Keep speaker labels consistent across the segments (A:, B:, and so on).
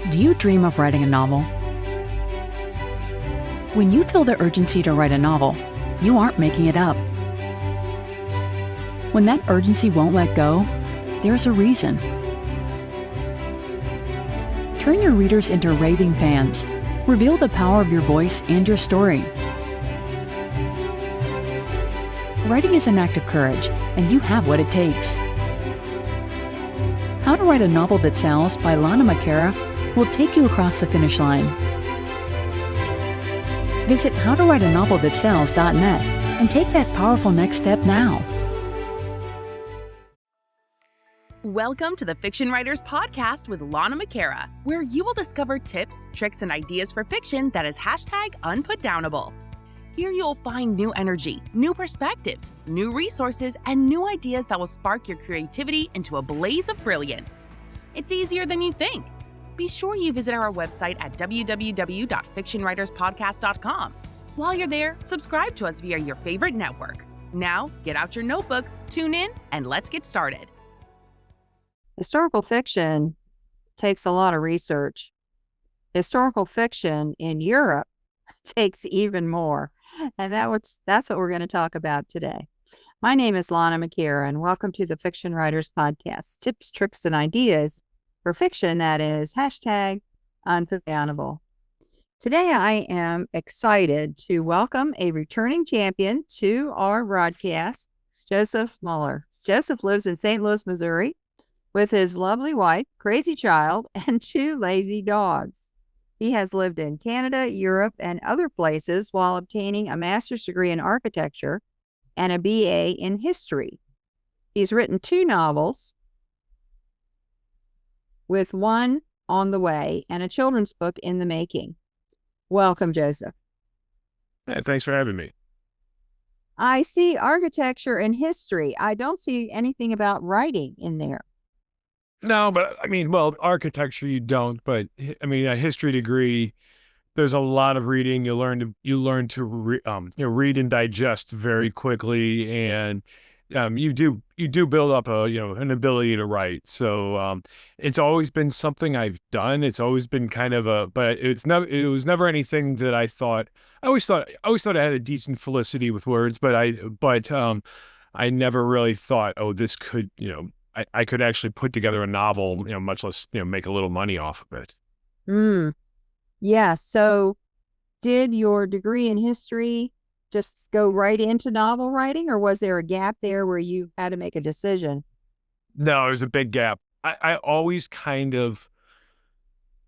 A: Do you dream of writing a novel? When you feel the urgency to write a novel, you aren't making it up. When that urgency won't let go, there's a reason. Turn your readers into raving fans. Reveal the power of your voice and your story. Writing is an act of courage, and you have what it takes. How to Write a Novel That Sells by Lana McAra will take you across the finish line. Visit howtowriteanovelthatsells.net and take that powerful next step now.
B: Welcome to the Fiction Writers Podcast with Lana McAra, where you will discover tips, tricks, and ideas for fiction that is #unputdownable. Here you'll find new energy, new perspectives, new resources, and new ideas that will spark your creativity into a blaze of brilliance. It's easier than you think. Be sure you visit our website at www.fictionwriterspodcast.com. While you're there, subscribe to us via your favorite network. Now, get out your notebook, tune in, and let's get started.
C: Historical fiction takes a lot of research. Historical fiction in Europe takes even more. And that's what we're going to talk about today. My name is Lana McAra, and welcome to the Fiction Writers Podcast, tips, tricks, and ideas for fiction that is #unputdownable. Today, I am excited to welcome a returning champion to our broadcast, Joseph Muller. Joseph lives in St. Louis, Missouri, with his lovely wife, crazy child, and 2 lazy dogs. He has lived in Canada, Europe, and other places while obtaining a master's degree in architecture and a BA in history. He's written 2 novels, with 1 on the way and a children's book in the making. Welcome, Joseph.
D: Hey, thanks for having me.
C: I see architecture and history. I don't see anything about writing in there.
D: No, but architecture you don't, but a history degree, there's a lot of reading. You learn to read and digest very quickly, and you do build up an ability to write. So it's always been something I've done. It's always been but it was never anything that I thought. I always thought I had a decent felicity with words, but I never really thought, oh, this could, I could actually put together a novel, much less, make a little money off of it.
C: Yeah. So did your degree in history just go right into novel writing, or was there a gap there where you had to make a decision?
D: No, there's a big gap. I always kind of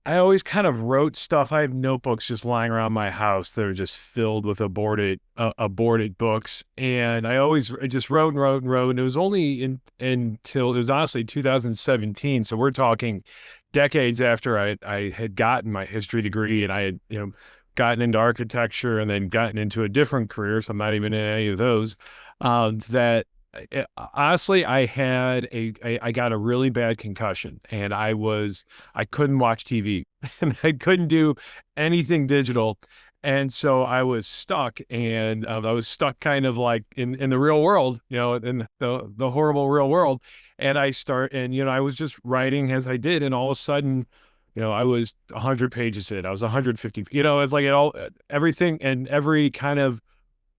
D: wrote stuff. I have notebooks just lying around my house that are just filled with aborted books. And I just wrote and wrote and wrote. And it was only until it was honestly 2017. So we're talking decades after I had gotten my history degree, and I had, gotten into architecture and then gotten into a different career. So I'm not even in any of those, honestly, I got a really bad concussion, and I couldn't watch TV and I couldn't do anything digital. And so I was stuck, and I was stuck kind of like in the real world, in the horrible real world. And I was just writing as I did. And all of a sudden, I was 100 pages in, I was 150, it's like everything and every kind of,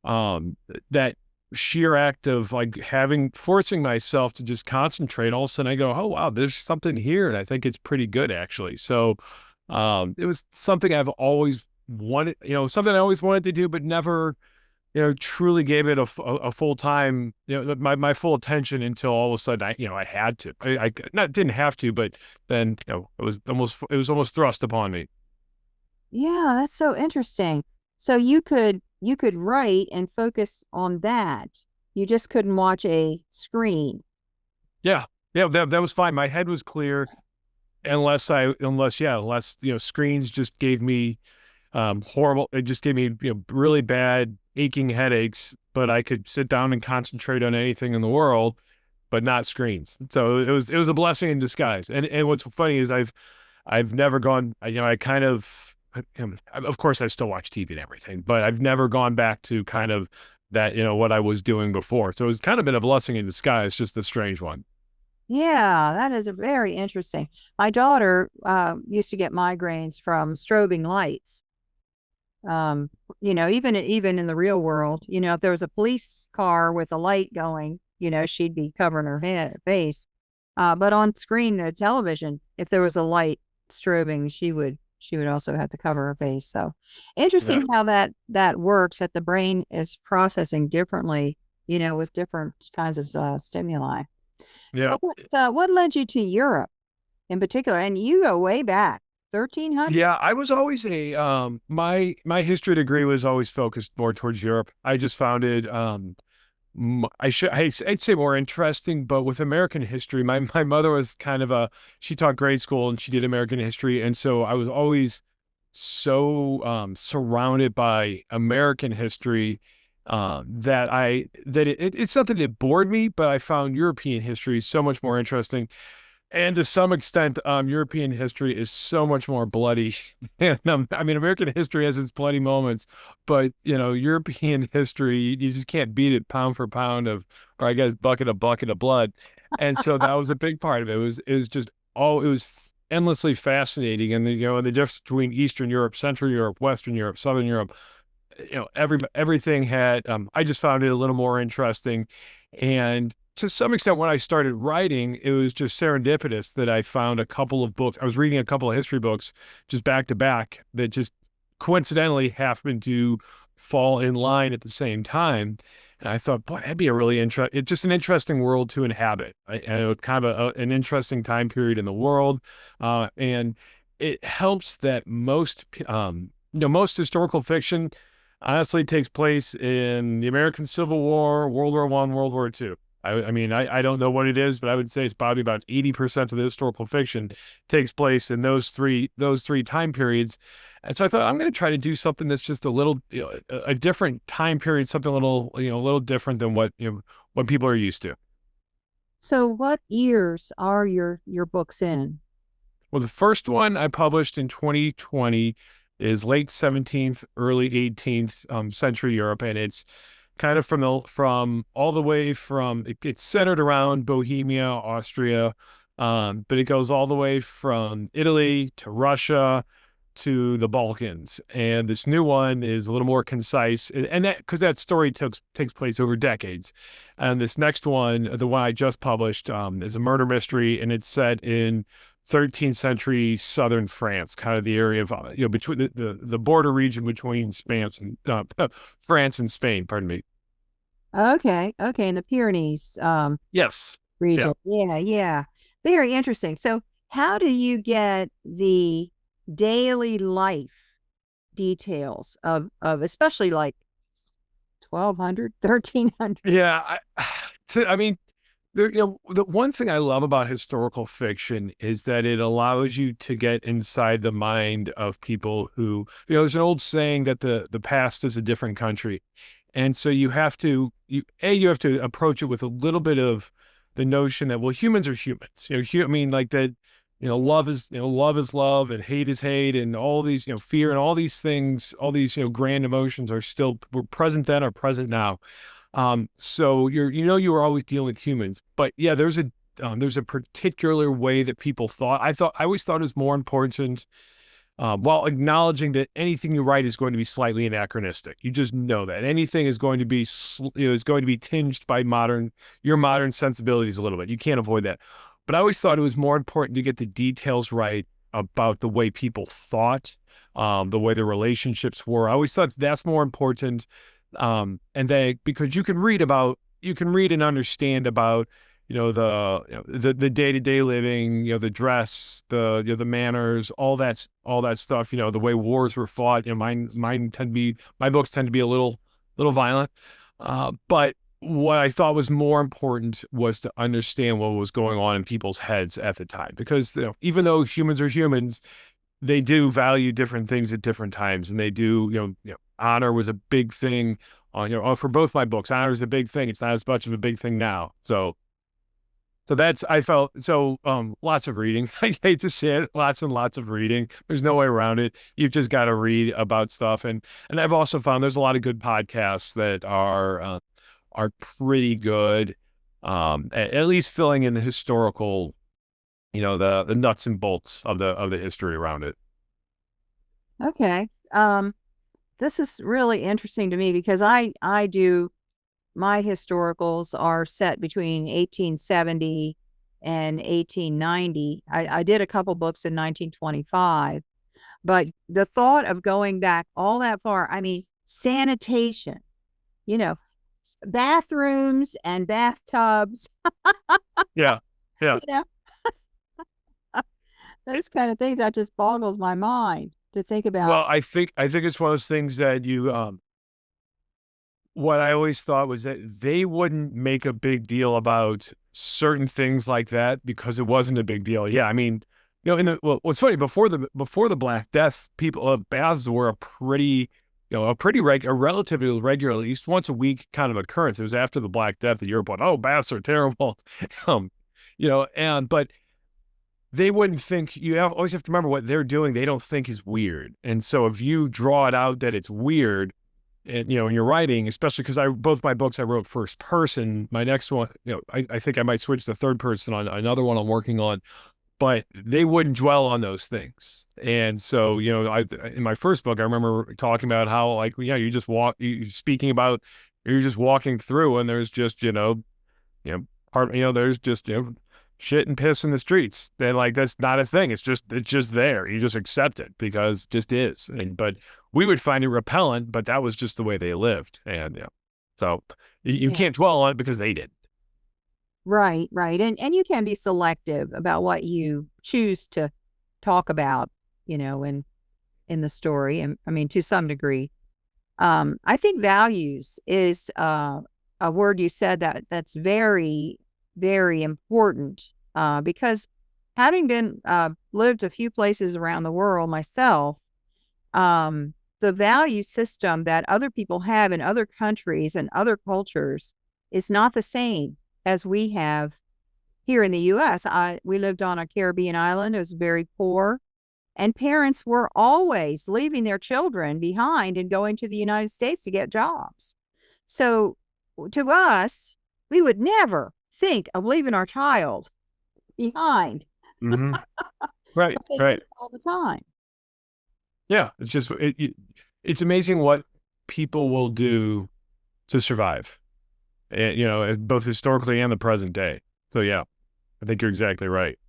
D: that sheer act of forcing myself to just concentrate. All of a sudden I go, oh, wow, there's something here. And I think it's pretty good, actually. So it was something I've always wanted, something I always wanted to do, but never, truly gave it a full time, my full attention until all of a sudden I had to. I didn't have to, but then, it was almost thrust upon me.
C: Yeah, that's so interesting. So you could write and focus on that. You just couldn't watch a screen.
D: Yeah, that was fine. My head was clear, unless screens just gave me horrible. It just gave me really bad aching headaches. But I could sit down and concentrate on anything in the world, but not screens. So it was a blessing in disguise. And what's funny is I've never gone. I kind of. Of course, I still watch TV and everything, but I've never gone back to kind of that, what I was doing before. So it's kind of been a blessing in disguise, just a strange one.
C: Yeah, that is a very interesting. My daughter used to get migraines from strobing lights. Um, even in the real world, if there was a police car with a light going, she'd be covering her face. But on screen, the television, if there was a light strobing, she would also have to cover her face. So
D: Yeah.
C: interesting how that works. That the brain is processing differently, with different kinds of stimuli.
D: Yeah.
C: So what led you to Europe in particular? And you go way back, 1300.
D: Yeah, I was always my history degree was always focused more towards Europe. I just found it I'd say more interesting, but with American history, my mother was kind of she taught grade school and she did American history, and so I was always so surrounded by American history that it's something that bored me, but I found European history so much more interesting. And to some extent, European history is so much more bloody. And I mean, American history has its bloody moments, but European history, you just can't beat it pound for pound or I guess bucket of blood. And so that was a big part of it. It was just it was endlessly fascinating. And the difference between Eastern Europe, Central Europe, Western Europe, Southern Europe, everything had. I just found it a little more interesting, and to some extent, when I started writing, it was just serendipitous that I found a couple of books. I was reading a couple of history books just back to back that just coincidentally happened to fall in line at the same time. And I thought, boy, that'd be a really it's just an interesting world to inhabit. And it was kind of an interesting time period in the world. And it helps that most historical fiction honestly takes place in the American Civil War, World War I, World War II. I mean, I don't know what it is, but I would say it's probably about 80% of the historical fiction takes place in those three time periods. And so I thought I'm going to try to do something that's just a little, a different time period, something a little different than what people are used to.
C: So what years are your books in?
D: Well, the first one I published in 2020 is late 17th, early 18th century Europe, and it's kind of from all the way from it's centered around Bohemia, Austria, but it goes all the way from Italy to Russia to the Balkans. And this new one is a little more concise, and that because that story takes place over decades. And this next one, the one I just published, is a murder mystery, and it's set in 13th century southern France, kind of the area of between the border region between France and Spain. Pardon me.
C: Okay, okay, in the Pyrenees
D: Yes. Yeah.
C: region. Yeah, yeah. Very interesting. So how do you get the daily life details of especially like 1200, 1300?
D: Yeah. I mean, the one thing I love about historical fiction is that it allows you to get inside the mind of people who, there's an old saying that the past is a different country. And so you have to approach it with a little bit of the notion that, well, humans are humans. I mean, like that, love is love and hate is hate and all these, fear and all these things, all these, grand emotions were present then or present now. So you were always dealing with humans, but yeah, there's a particular way that people thought. I always thought it was more important, while acknowledging that anything you write is going to be slightly anachronistic. You just know that anything is going to be, is going to be tinged by your modern sensibilities a little bit. You can't avoid that. But I always thought it was more important to get the details right about the way people thought, the way their relationships were. I always thought that's more important. Because you can read and understand about, the day-to-day living, the dress, the manners, all that stuff, the way wars were fought. My books tend to be a little violent. But what I thought was more important was to understand what was going on in people's heads at the time, because even though humans are humans, they do value different things at different times, and they do, honor was a big thing for both my books. Honor is a big thing. It's not as much of a big thing now. So I felt so, lots of reading. I hate to say it, lots and lots of reading. There's no way around it. You've just got to read about stuff. And I've also found there's a lot of good podcasts that are pretty good. at least filling in the historical, the nuts and bolts of the history around it.
C: Okay. This is really interesting to me because I do my historicals are set between 1870 and 1890. I did a couple books in 1925, but the thought of going back all that far, I mean, sanitation, you know, bathrooms and bathtubs,
D: Yeah. Yeah.
C: you know, those kind of things, that just boggles my mind to think about.
D: Well, I think it's one of those things that what I always thought was that they wouldn't make a big deal about certain things like that because it wasn't a big deal. Yeah, I mean, what's funny, before the Black Death, people baths were a relatively regular, at least once a week kind of occurrence. It was after the Black Death that Europe went, oh, baths are terrible, but they wouldn't think. Always have to remember what they're doing. They don't think is weird, and so if you draw it out that it's weird, and in your writing, especially because both my books I wrote first person. My next one, I think I might switch to third person on another one I'm working on, but they wouldn't dwell on those things. And so, in my first book, I remember talking about how, like, you just you're just walking through and there's just, there's just, shit and piss in the streets. And like, that's not a thing. It's just there. You just accept it because it just is. But we would find it repellent, but that was just the way they lived. And so you can't dwell on it because they did.
C: Right, right. And you can be selective about what you choose to talk about, in the story. And I mean, to some degree. I think values is a word you said that's very, very important, because having been lived a few places around the world myself, the value system that other people have in other countries and other cultures is not the same as we have here in the U.S. We lived on a Caribbean island. It was very poor, and parents were always leaving their children behind and going to the United States to get jobs. So to us, we would never think of leaving our child behind.
D: Mm-hmm. Right,
C: They
D: right.
C: do it all the time.
D: Yeah, it's just it's amazing what people will do to survive, both historically and the present day. So yeah, I think you're exactly right.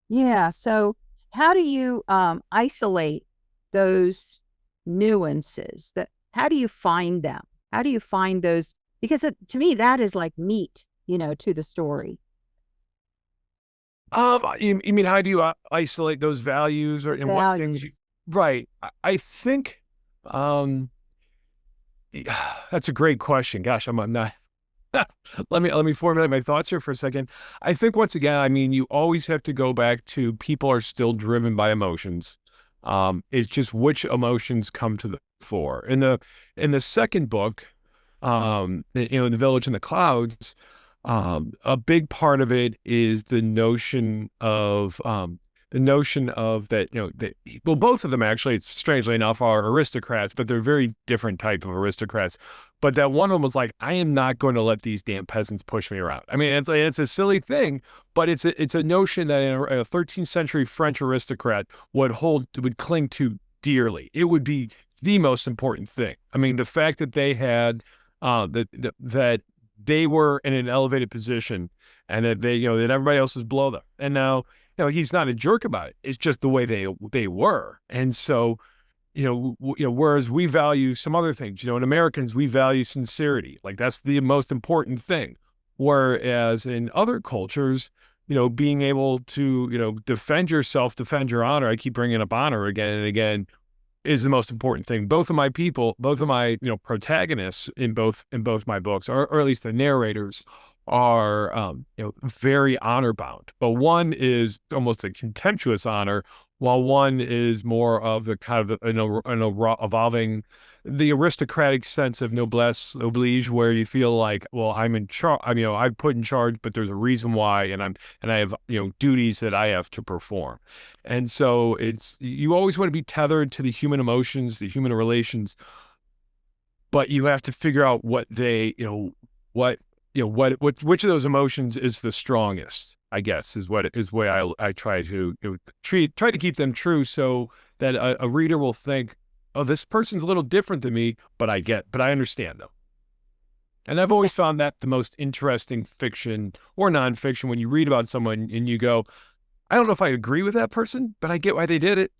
C: Yeah. So how do you isolate those nuances? How do you find them? How do you find those? Because to me, that is like meat, to the story.
D: You mean how do you isolate those values or in what things
C: Values.
D: right? I think that's a great question. Gosh, I'm not. Let me formulate my thoughts here for a second. I think once again, I mean, you always have to go back to people are still driven by emotions. It's just which emotions come to the fore. In the second book, in The Village in the Clouds, a big part of it is the notion of that, well, both of them actually, it's strangely enough, are aristocrats, but they're very different type of aristocrats. But that one of them was like, I am not going to let these damn peasants push me around. I mean, it's a silly thing, but it's a notion that a 13th century French aristocrat would cling to dearly. It would be the most important thing. I mean, the fact that they had that they were in an elevated position and that that everybody else is below them. And now, he's not a jerk about it. It's just the way they were. And so, whereas we value some other things, in Americans, we value sincerity. Like that's the most important thing. Whereas in other cultures, being able to, defend yourself, defend your honor. I keep bringing up honor again and again, is the most important thing. Both of my protagonists in both my books, or at least the narrators, are very honor bound. But one is almost a contemptuous honor, while one is more of the kind of evolving the aristocratic sense of noblesse oblige, where you feel like, well, I'm in charge. I'm put in charge, but there's a reason why, and I have duties that I have to perform. And so you always want to be tethered to the human emotions, the human relations, but you have to figure out what which of those emotions is the strongest, I guess, is way I try to try to keep them true, so that a reader will think, oh, this person's a little different than me, but I understand them. And I've always found that the most interesting fiction or nonfiction, when you read about someone and you go, I don't know if I agree with that person, but I get why they did it,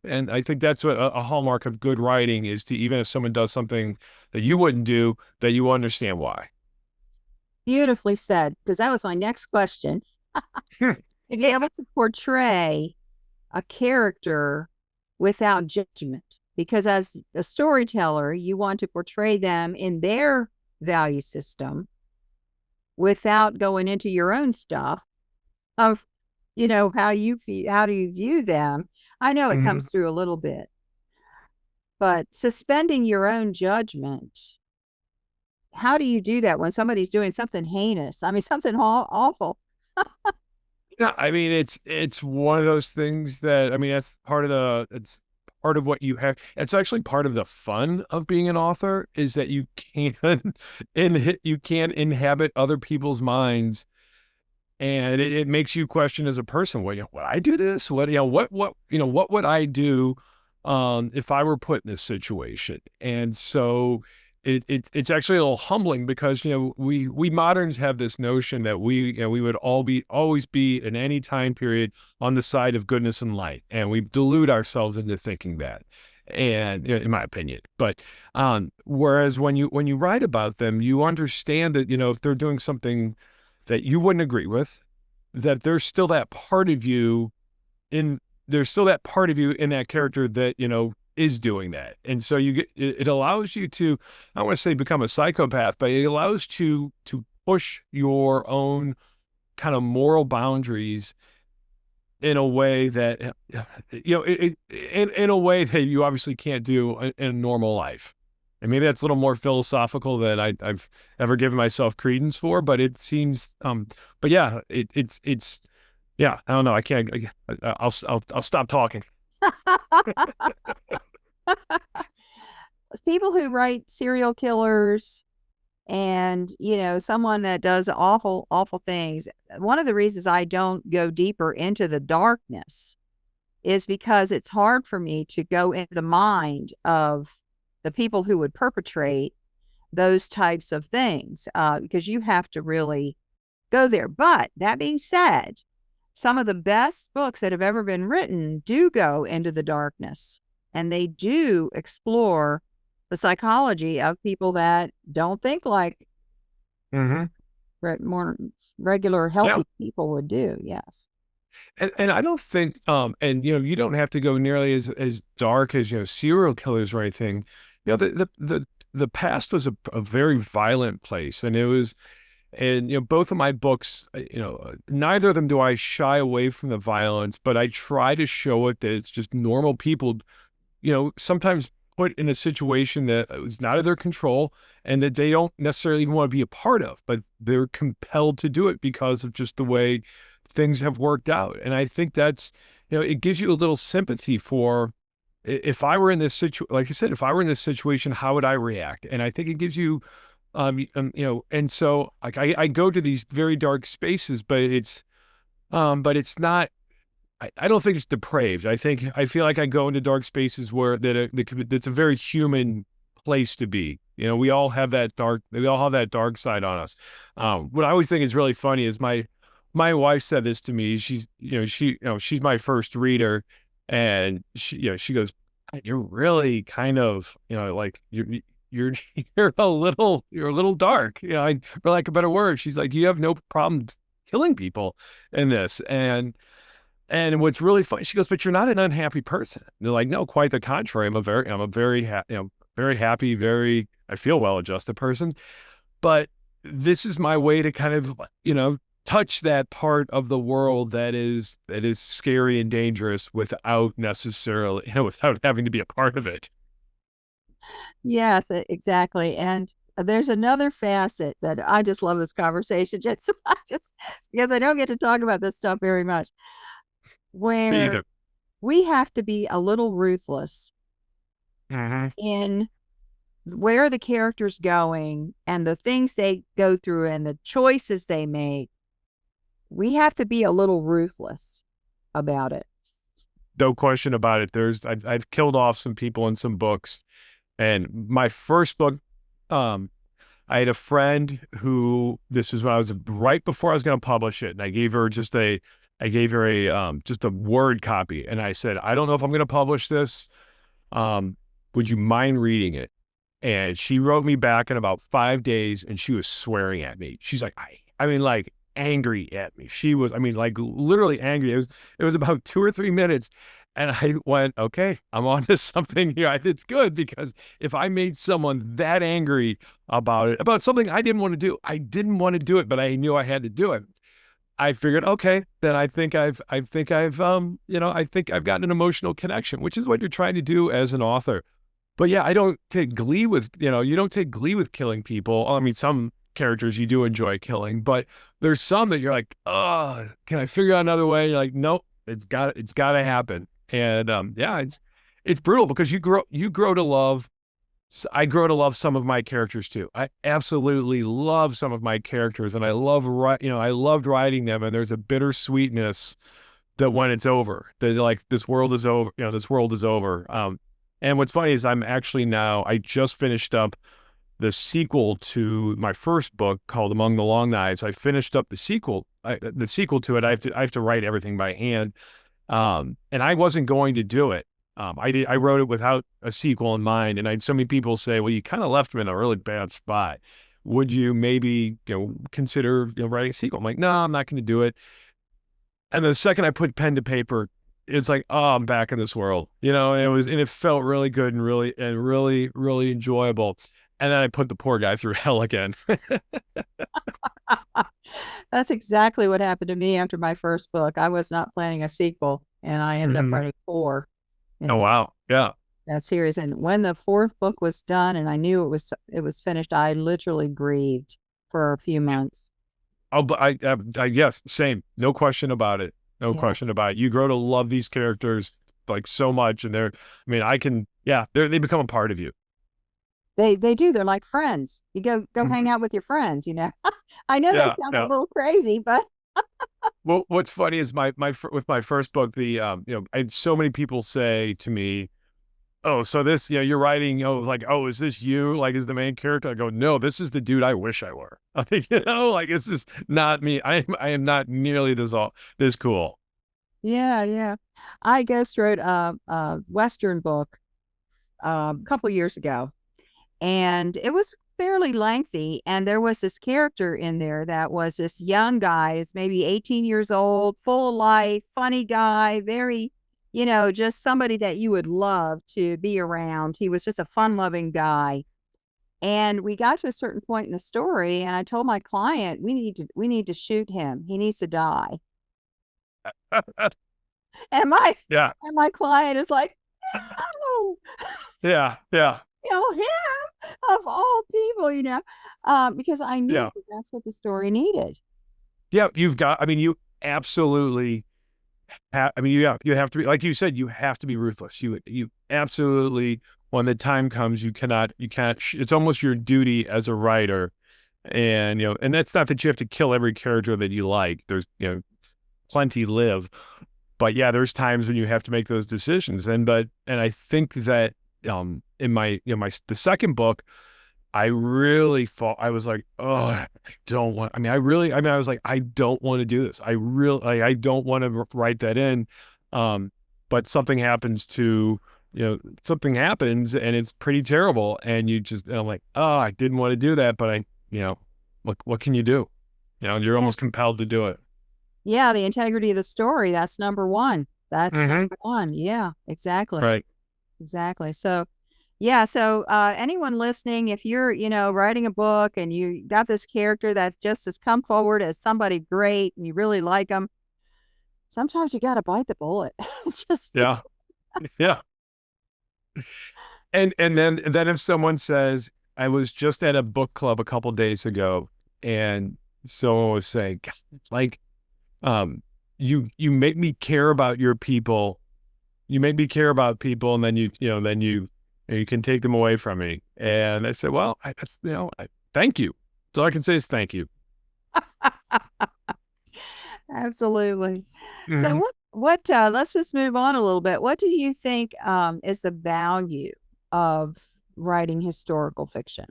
D: And I think that's what a hallmark of good writing is, to even if someone does something that you wouldn't do, that you understand why.
C: Beautifully said, because that was my next question. To be able to portray a character without judgment, because as a storyteller, you want to portray them in their value system without going into your own stuff of, how you feel, how do you view them. I know it comes through a little bit, but suspending your own judgment, how do you do that when somebody's doing something heinous? I mean, something awful.
D: Yeah, I mean, it's one of those things that, I mean, it's part of what you have. It's actually part of the fun of being an author, is that you can inhabit other people's minds, and it makes you question as a person, would I do this? What would I do if I were put in this situation? And so it's actually a little humbling, because we moderns have this notion that we would always be in any time period on the side of goodness and light, and we delude ourselves into thinking that, and in my opinion. But whereas when you write about them, you understand that if they're doing something that you wouldn't agree with, that there's still that part of you in that character that is doing that. And so it allows you to, I don't want to say become a psychopath, but it allows you to push your own kind of moral boundaries in a way that in a way that you obviously can't do in normal life. And maybe that's a little more philosophical than I've ever given myself credence for, but it seems, but yeah, it's, yeah, I don't know. I can't, I'll stop talking.
C: People who write serial killers and, someone that does awful, awful things. One of the reasons I don't go deeper into the darkness is because it's hard for me to go into the mind of the people who would perpetrate those types of things, because you have to really go there. But that being said, some of the best books that have ever been written do go into the darkness, and they do explore the psychology of people that don't think like more regular, healthy people would do. Yes.
D: And I don't think, and you don't have to go nearly as dark as serial killers or anything. The past was a very violent place, and it was, and both of my books, neither of them do I shy away from the violence, but I try to show it that it's just normal people, sometimes put in a situation that is not of their control, and that they don't necessarily even want to be a part of, but they're compelled to do it because of just the way things have worked out. And I think that's, it gives you a little sympathy for, if I were in this situation, like I said, if I were in this situation, how would I react? And I think it gives you, and so like I go to these very dark spaces, but it's not, I don't think it's depraved. I feel like I go into dark spaces where that's a very human place to be. We all have that dark side on us. What I always think is really funny is my wife said this to me. She's my first reader, and she goes, "You're really kind of, like you're a little dark, for lack of a better word." She's like, "You have no problem killing people in this." And what's really funny, she goes, "But you're not an unhappy person." And they're like, "No, quite the contrary. I'm a very very happy, I feel well-adjusted person. But this is my way to kind of, touch that part of the world that is scary and dangerous without necessarily, without having to be a part of it."
C: Yes, exactly. And there's another facet that I just love this conversation, just because I don't get to talk about this stuff very much,
D: Me
C: where
D: either.
C: we have to be a little ruthless in where the character's going and the things they go through and the choices they make, we have to be a little ruthless about it.
D: No question about it. I've killed off some people in some books, and my first book, I had a friend who, this was when I was right before I was going to publish it, and I gave her just a Word copy, and I said, I don't know if I'm going to publish this. Would you mind reading it? And she wrote me back in about 5 days, and she was swearing at me. She's like, I mean, like angry at me. She was, I mean, like literally angry. It was about 2 or 3 minutes. And I went, okay, I'm on to something here. It's good, because if I made someone that angry about it, about something I didn't want to do, I didn't want to do it, but I knew I had to do it. I figured, okay, then I think I've gotten an emotional connection, which is what you're trying to do as an author. But yeah, I don't take glee with, you don't take glee with killing people. I mean, some characters you do enjoy killing, but there's some that you're like, oh, can I figure out another way? You're like, nope, it's got to happen. And yeah, it's brutal, because you grow to love. I grow to love some of my characters too. I absolutely love some of my characters, and I loved writing them. And there's a bittersweetness that when it's over, that like this world is over. This world is over. And what's funny is I just finished up the sequel to my first book called Among the Long Knives. I finished up the sequel to it. I have to write everything by hand. And I wasn't going to do it. I wrote it without a sequel in mind. And I had so many people say, well, you kind of left him in a really bad spot. Would you maybe, consider, writing a sequel? I'm like, no, I'm not going to do it. And the second I put pen to paper, it's like, oh, I'm back in this world, and it felt really good and really enjoyable. And then I put the poor guy through hell again.
C: That's exactly what happened to me after my first book. I was not planning a sequel, and I ended up writing 4.
D: Oh, wow. Yeah.
C: That series. And when the 4th book was done and I knew it was finished, I literally grieved for a few months.
D: Oh, but yes, same. No question about it. No question about it. You grow to love these characters like so much, and they become a part of you.
C: They do. They're like friends. You go hang out with your friends, I know that sounds a little crazy, but
D: well, what's funny is with my first book, I had so many people say to me, oh, so this, you're writing, like, oh, is this you? Like, is the main character? I go, no, this is the dude I wish I were. I think, like, it's just not me. I am not nearly this cool.
C: Yeah. I ghost wrote a Western book a couple years ago, and it was fairly lengthy. And there was this character in there that was this young guy, is maybe 18 years old, full of life, funny guy, very, just somebody that you would love to be around. He was just a fun-loving guy. And we got to a certain point in the story, and I told my client, we need to shoot him. He needs to die. And my client is like, no.
D: Yeah.
C: Him of all people, because I knew that's what the story needed.
D: Yeah, you absolutely you have to be, like you said, you have to be ruthless. You absolutely, when the time comes, you can't, it's almost your duty as a writer. And, and that's not that you have to kill every character that you like. There's, plenty live. But yeah, there's times when you have to make those decisions. And I think that, in the second book, I really thought, I was like, oh, I don't want, I was like, I don't want to do this. I don't want to write that in. But something happens and it's pretty terrible. And I'm like, oh, I didn't want to do that, but what can you do? You're almost compelled to do it.
C: Yeah. The integrity of the story. That's number one. That's number one. Yeah, exactly.
D: Right.
C: Exactly. So, yeah. So, anyone listening, if you're, writing a book and you got this character that just has come forward as somebody great and you really like them, sometimes you got to bite the bullet.
D: Yeah. And then if someone says, I was just at a book club a couple days ago, and someone was saying, like, you make me care about your people. You make me care about people, and then you You can take them away from me. And I said, well, thank you. So all I can say is thank you.
C: Absolutely. So
D: Mhm.
C: let's just move on a little bit. What do you think is the value of writing historical fiction?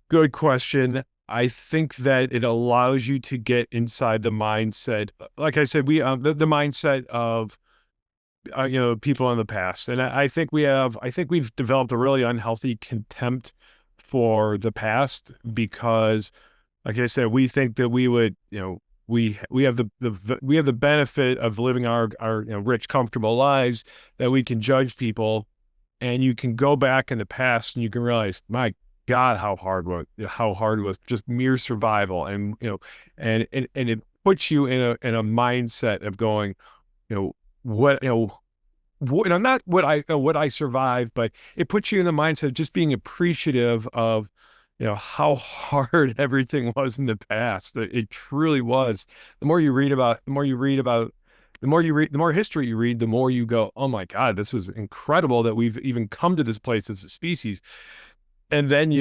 D: Good question. I think that it allows you to get inside the mindset. Like I said, the mindset of people in the past, and I think we've developed a really unhealthy contempt for the past because, like I said, we think that we would, we have we have the benefit of living our rich, comfortable lives, that we can judge people, and you can go back in the past and you can realize, my God, how hard it was, just mere survival, and and it puts you in a mindset of going, you know what you know not what I survived, but it puts you in the mindset of just being appreciative of, how hard everything was in the past. It truly was. The more history you read, the more you go, oh my God, this was incredible that we've even come to this place as a species. And then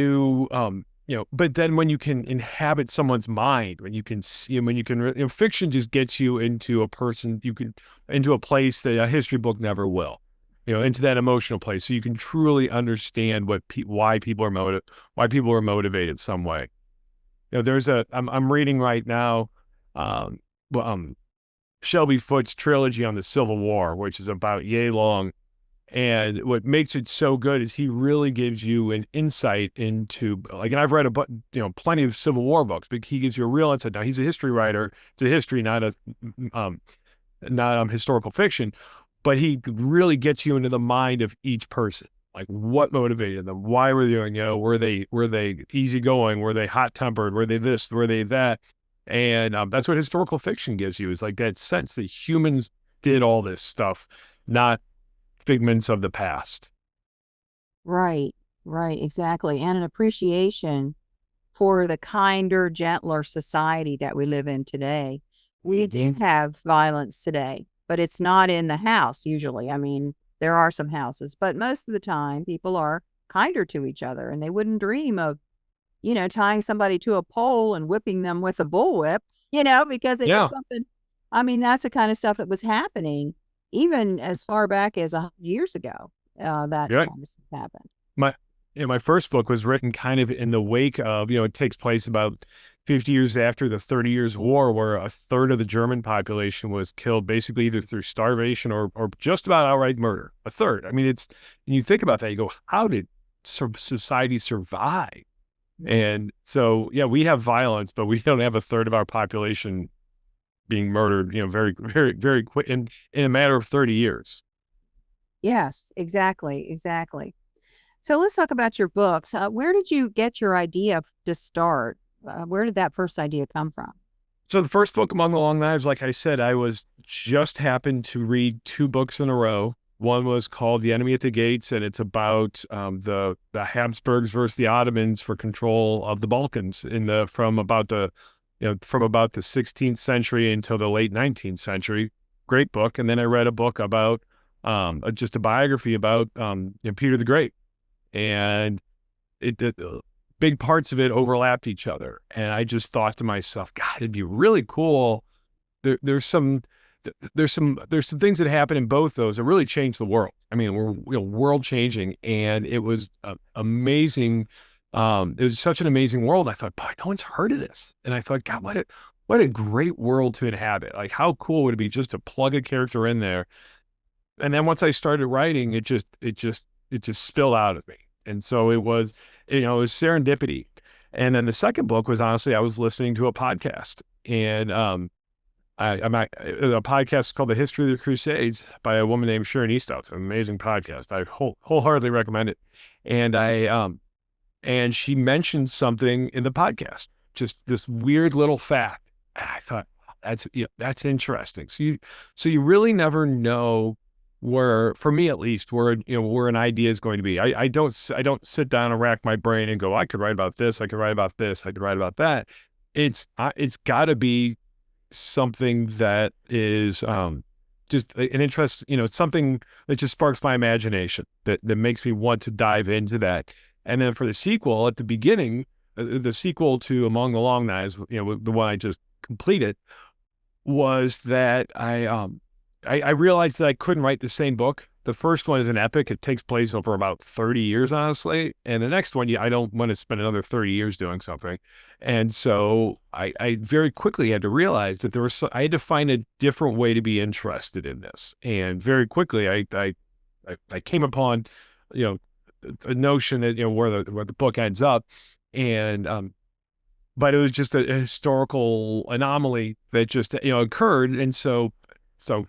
D: but then when you can inhabit someone's mind, when you can see, when you can, fiction just gets you into into a place that a history book never will, into that emotional place. So you can truly understand why why people are motivated some way. I'm reading right now, um, well, Shelby Foote's trilogy on the Civil War, which is about yay long. And what makes it so good is he really gives you an insight into, like, and I've read plenty of Civil War books, but he gives you a real insight. Now he's a history writer. It's a history, not historical fiction, but he really gets you into the mind of each person. Like, what motivated them? Why were they doing? Were they easygoing? Were they hot tempered? Were they this? Were they that? And that's what historical fiction gives you, is like that sense that humans did all this stuff, not figments of the past.
C: Right, right, exactly. And an appreciation for the kinder, gentler society that we live in today. We do have violence today, but it's not in the house usually. I mean, there are some houses, but most of the time people are kinder to each other, and they wouldn't dream of, tying somebody to a pole and whipping them with a bullwhip, because it was
D: Yeah,
C: something. I mean, that's the kind of stuff that was happening even as far back as 100 years ago. That
D: you're right.
C: kind of stuff happened.
D: My my first book was written kind of in the wake of, it takes place about 50 years after the 30 Years' War, where a third of the German population was killed basically either through starvation or just about outright murder. A third. I mean, and you think about that, you go, how did society survive? And so, yeah, we have violence, but we don't have a third of our population being murdered, very, very, very quick in a matter of 30 years.
C: Yes, exactly, exactly. So let's talk about your books. Where did you get your idea to start? Where did that first idea come from?
D: So the first book, Among the Long Knives, like I said, I was just happened to read two books in a row. One was called The Enemy at the Gates, and it's about the Habsburgs versus the Ottomans for control of the Balkans from about the 16th century until the late 19th century. Great book. And then I read a book about just a biography about Peter the Great, and big parts of it overlapped each other. And I just thought to myself, God, it'd be really cool. There's some things that happen in both those that really changed the world. I mean, we're world changing, and it was amazing. It was such an amazing world. I thought, boy, no one's heard of this. And I thought, God, what a great world to inhabit. Like, how cool would it be just to plug a character in there? And then once I started writing, it just spilled out of me. And so it was serendipity. And then the second book was, honestly, I was listening to a podcast, and a podcast called The History of the Crusades by a woman named Sharon Eastout. It's an amazing podcast. I wholeheartedly recommend it. And and she mentioned something in the podcast, just this weird little fact. And I thought, that's interesting. So you really never know for me at least, where an idea is going to be. I don't sit down and rack my brain and go, I could write about this, I could write about this, I could write about that. It's got to be something that is just an interest, it's something that just sparks my imagination that makes me want to dive into that. And then for the sequel at the beginning, the sequel to Among the Long Knives, the one I just completed, was that I realized that I couldn't write the same book. The first one is an epic. It takes place over about 30 years, honestly. And the next one, I don't want to spend another 30 years doing something. And so I very quickly had to realize that I had to find a different way to be interested in this. And very quickly, I came upon, a notion that, where the book ends up. And, but it was just a historical anomaly that just, occurred. And so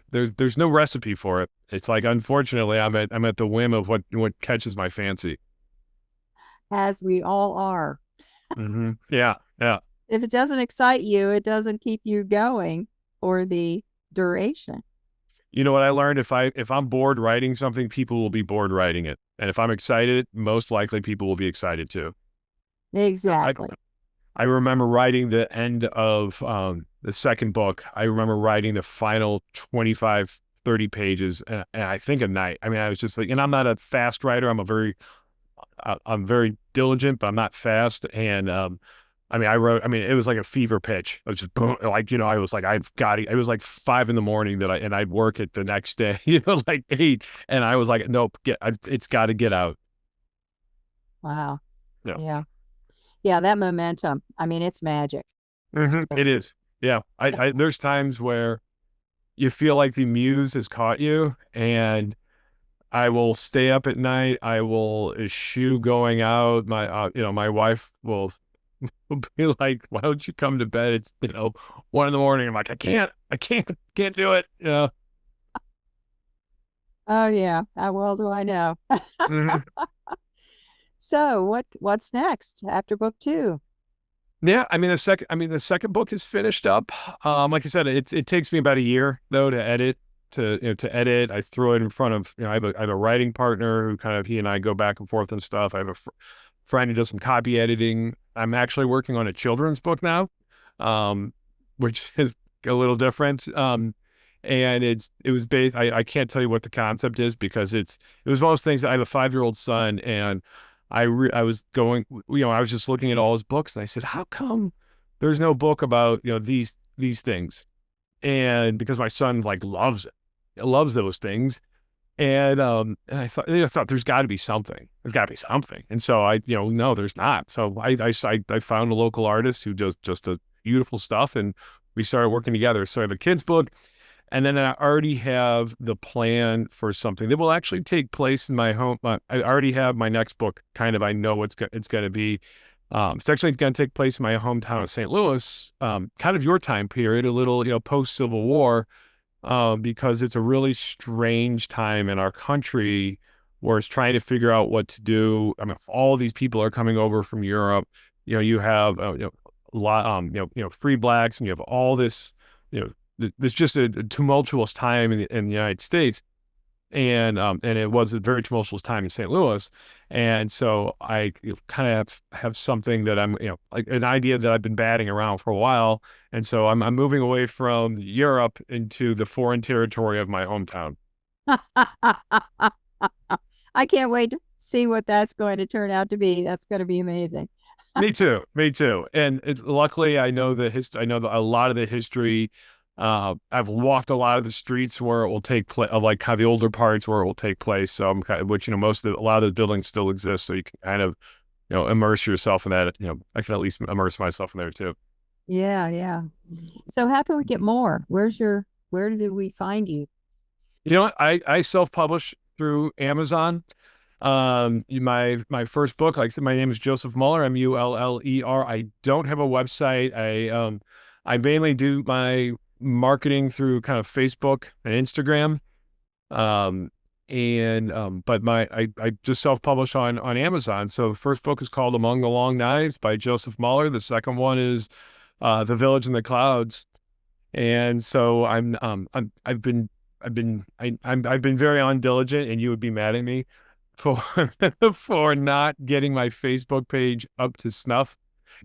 D: there's no recipe for it. It's like, unfortunately, I'm at the whim of what catches my fancy.
C: As we all are.
D: Mm-hmm. Yeah. Yeah.
C: If it doesn't excite you, it doesn't keep you going for the duration.
D: You know what I learned? If I'm bored writing something, people will be bored writing it. And if I'm excited, most likely people will be excited too.
C: Exactly.
D: I remember writing the end of the second book. I remember writing the final 25, 30 pages, and I think a night. I mean, I was just like, and I'm not a fast writer. I'm very diligent, but I'm not fast. And it was like a fever pitch. I was just boom, like, I was like, I've got it. It was like 5 a.m. and I'd work it the next day, like 8. And I was like, nope, it's got to get out.
C: Wow.
D: Yeah.
C: Yeah. Yeah. That momentum. I mean, it's magic.
D: Mm-hmm. It is. Yeah. There's times where you feel like the muse has caught you, and I will stay up at night. I will eschew going out. My wife will be like, why don't you come to bed? It's, 1 a.m. I'm like, I can't do it. Yeah.
C: Oh yeah. How well do I know?
D: Mm-hmm.
C: So what's next after book 2?
D: Yeah, the second book is finished up. Like I said, it takes me about a year though to edit. To edit, I throw it in front of, I have a writing partner who he and I go back and forth and stuff. I have a friend who does some copy editing. I'm actually working on a children's book now, which is a little different. And it was based. I can't tell you what the concept is because it was one of those things. I have a 5-year-old son, and I was going, I was just looking at all his books, and I said, how come there's no book about, these things? And because my son loves those things. And I thought there's got to be something. There's got to be something. And so no, there's not. So I found a local artist who does just a beautiful stuff, and we started working together. So I have a kid's book, and then I already have the plan for something that will actually take place in my home. I already have my next book. I know what it's going to be. It's actually going to take place in my hometown of St. Louis, kind of your time period, a little, post-Civil War, because it's a really strange time in our country where it's trying to figure out what to do. I mean, if all these people are coming over from Europe, you have, a lot, free blacks, and you have all this, there's just a tumultuous time in the United States. And it was a very tumultuous time in St. Louis. And so I kind of have something that I'm, like an idea that I've been batting around for a while. And so I'm moving away from Europe into the foreign territory of my hometown.
C: I can't wait to see what that's going to turn out to be. That's going to be amazing.
D: Me too. And luckily, I know a lot of the history. I've walked a lot of the streets where it will take place, like kind of the older parts where it will take place. So I'm which, a lot of those buildings still exist. So you can kind of, immerse yourself in that. I can at least immerse myself in there too.
C: Yeah. Yeah. So how can we get more? Where did we find you?
D: You know what? I self-publish through Amazon. My first book, like I said, my name is Joseph Muller, Muller. I don't have a website. I mainly do my marketing through kind of Facebook and Instagram. But I just self-publish on Amazon. So the first book is called Among the Long Knives by Joseph Muller. The second one is The Village in the Clouds. And so I've been very undiligent, and you would be mad at me for for not getting my Facebook page up to snuff,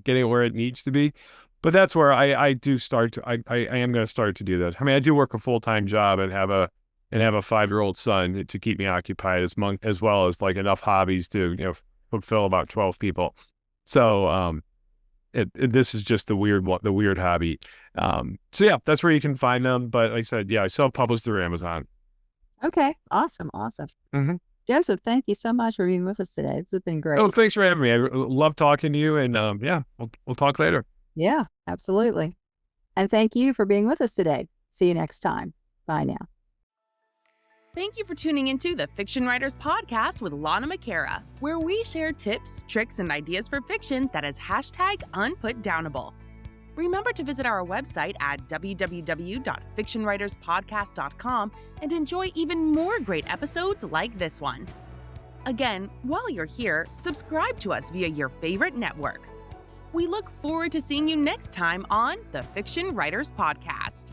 D: getting it where it needs to be. But that's where I do start to, I am going to start to do that. I mean, I do work a full-time job and have a 5-year-old son to keep me occupied as well as like enough hobbies to, fulfill about 12 people. So, this is just the weird hobby. So yeah, that's where you can find them. But like I said, yeah, I self-publish through Amazon.
C: Okay. Awesome.
D: Mm-hmm.
C: Joseph, thank you so much for being with us today. This has been great.
D: Oh, thanks for having me. I love talking to you, and yeah, we'll talk later.
C: Yeah, absolutely. And thank you for being with us today. See you next time. Bye now.
B: Thank you for tuning into the Fiction Writers Podcast with Lana McAra, where we share tips, tricks, and ideas for fiction that is #unputdownable. Remember to visit our website at www.fictionwriterspodcast.com and enjoy even more great episodes like this one. Again, while you're here, subscribe to us via your favorite network. We look forward to seeing you next time on the Fiction Writers Podcast.